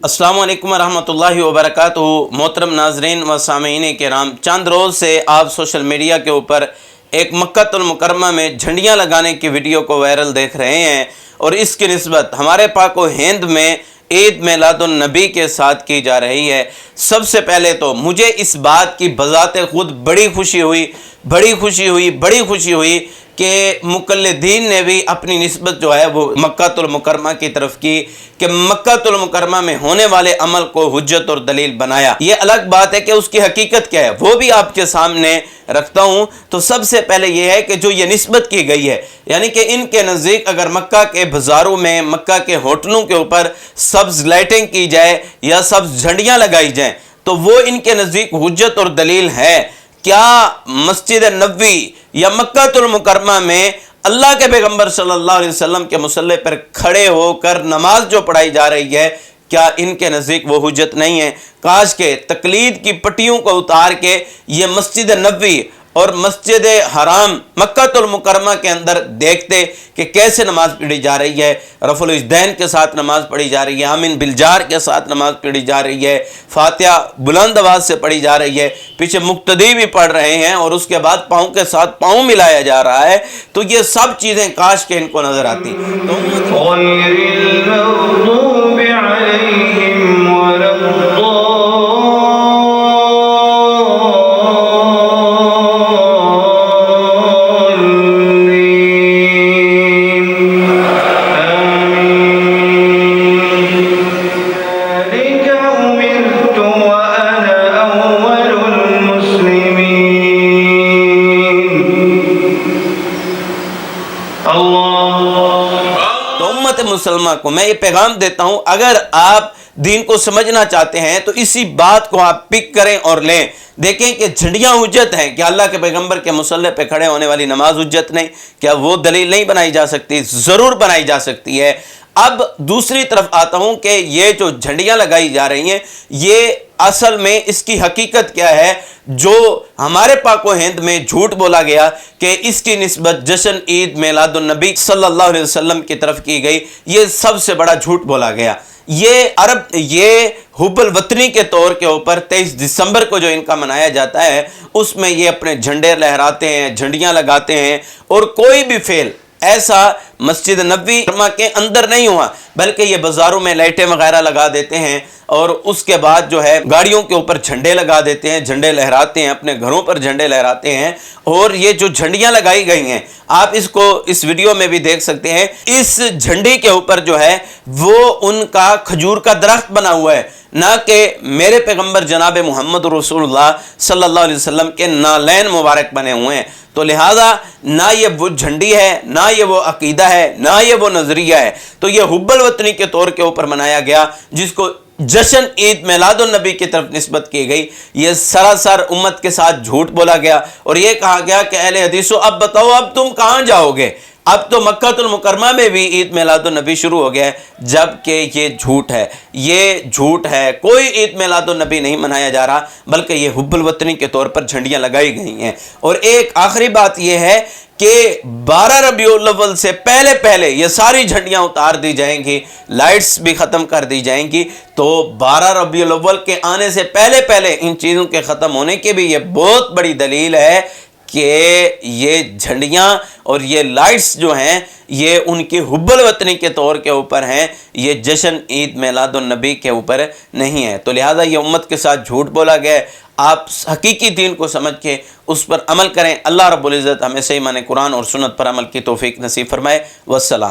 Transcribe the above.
अस्सलाम वालेकुम रहमतुल्लाहि व बरकातुहू। मोहतरम नाज़रीन व सामीईन किराम, चंद रोज़ से आप सोशल मीडिया के ऊपर एक मक्कातुल मुकर्रमा में झंडियाँ लगाने की वीडियो को वायरल देख रहे हैं और इसकी निस्बत हमारे पाक व हिंद में ईद मिलादुन नबी के साथ की जा रही है। सबसे पहले तो मुझे इस बात की बज़ाते खुद बड़ी खुशी हुई कि मुक़ल्लिदीन ने भी अपनी निस्बत जो है वो मक्कातुल मुकर्रमा की तरफ की कि मक्कातुल मुकर्रमा में होने वाले अमल को हुज्जत और दलील बनाया। ये अलग बात है कि उसकी हकीकत क्या है वो भी आपके सामने रखता हूँ। तो सबसे पहले ये है कि जो ये निस्बत की गई है, यानी कि इनके नज़दीक अगर मक्का के बाज़ारों में, मक्का के होटलों के ऊपर सब्ज़ लाइटिंग की जाए या सब्ज़ झंडियाँ लगाई जाएँ तो वो इनके नज़दीक हुज्जत और दलील है। क्या मस्जिद नबवी या मक्कातुल मुकर्रमा में अल्लाह के पैगंबर सल्लल्लाहु अलैहि वसल्लम के मुसल्ले पर खड़े होकर नमाज जो पढ़ाई जा रही है, क्या इनके नज़दीक वो हुज्जत नहीं है? काश के तकलीद की पट्टियों को उतार के ये मस्जिद नबवी और मस्जिद हराम मक्कातुल मुकर्रमा के अंदर देखते कि कैसे नमाज पढ़ी जा रही है। रफ़ुल इज़दैन के साथ नमाज पढ़ी जा रही है, आमीन बिलजार के साथ नमाज पढ़ी जा रही है, फातिहा बुलंद आवाज़ से पढ़ी जा रही है, पीछे मुक्तदी भी पढ़ रहे हैं और उसके बाद पाँव के साथ पाँव मिलाया जा रहा है। तो ये सब चीज़ें काश के इनको नज़र आती। तो उम्मत मुसलमान को मैं ये पैगाम देता हूँ, अगर आप दीन को समझना चाहते हैं तो इसी बात को आप पिक करें और लें। देखें कि झंडियाँ हुज्जत हैं, क्या अल्लाह के पैगंबर के मुसल्ले पे खड़े होने वाली नमाज हुज्जत नहीं? क्या वो दलील नहीं बनाई जा सकती? ज़रूर बनाई जा सकती है। अब दूसरी तरफ आता हूँ कि ये जो झंडियाँ लगाई जा रही हैं, ये असल में इसकी हकीकत क्या है? जो हमारे पाक व हिंद में झूठ बोला गया कि इसकी निस्बत जश्न ईद मिलादुन नबी सल्लल्लाहु अलैहि वसल्लम की तरफ की गई, ये सबसे बड़ा झूठ बोला गया। ये हुब्बुल वतनी के तौर के ऊपर 23 दिसंबर को जो इनका मनाया जाता है उसमें ये अपने झंडे लहराते हैं, झंडियाँ लगाते हैं और कोई भी फेल ऐसा मस्जिद नबवी के अंदर नहीं हुआ, बल्कि ये बाज़ारों में लाइटें वगैरह लगा देते हैं और उसके बाद जो है गाड़ियों के ऊपर झंडे लगा देते हैं, झंडे लहराते हैं, अपने घरों पर झंडे लहराते हैं। और ये जो झंडियाँ लगाई गई हैं, आप इसको इस वीडियो में भी देख सकते हैं, इस झंडे के ऊपर जो है वो उनका खजूर का दरख्त बना हुआ है, ना कि मेरे पैगंबर जनाब मोहम्मद रसूलुल्लाह सल्लल्लाहु अलैहि वसल्लम के नालैन मुबारक बने हुए हैं। तो लिहाजा ना ये वो झंडी है, ना ये वो अकीदा है, ना ये वो नज़रिया है। तो ये हुब्बुल वतनी के तौर के ऊपर मनाया गया, जिसको जश्न ईद मिलादुन नबी की तरफ निस्बत की गई। ये सरासर उम्मत के साथ झूठ बोला गया और ये कहा गया कि अहले हदीसो अब बताओ अब तुम कहाँ जाओगे? अब तो मक्कातुल मुकर्रमा में भी ईद मिलादुन नबी शुरू हो गया है, जबकि ये झूठ है, ये झूठ है। कोई ईद मिलादुन नबी नहीं मनाया जा रहा, बल्कि ये हुब्बुल वतनी के तौर पर झंडियाँ लगाई गई हैं। और एक आखिरी बात यह है कि 12 रबीउल अव्वल से पहले ये सारी झंडियाँ उतार दी जाएंगी, लाइट्स भी ख़त्म कर दी जाएंगी। तो 12 रबीउल अव्वल के आने से पहले इन चीज़ों के ख़त्म होने की भी ये बहुत बड़ी दलील है कि ये झंडियाँ और ये लाइट्स जो हैं ये उनकी हुब्बुल वतनी के तौर के ऊपर हैं, ये जश्न ईद मिलादुन नबी के ऊपर नहीं है। तो लिहाजा ये उम्मत के साथ झूठ बोला गया है। आप हकीकी दीन को समझ के उस पर अमल करें। अल्लाह रब्बुल इज़्ज़त हमें सही माने कुरान और सुन्नत पर अमल की तौफीक नसीब फरमाए। वस्सलाम।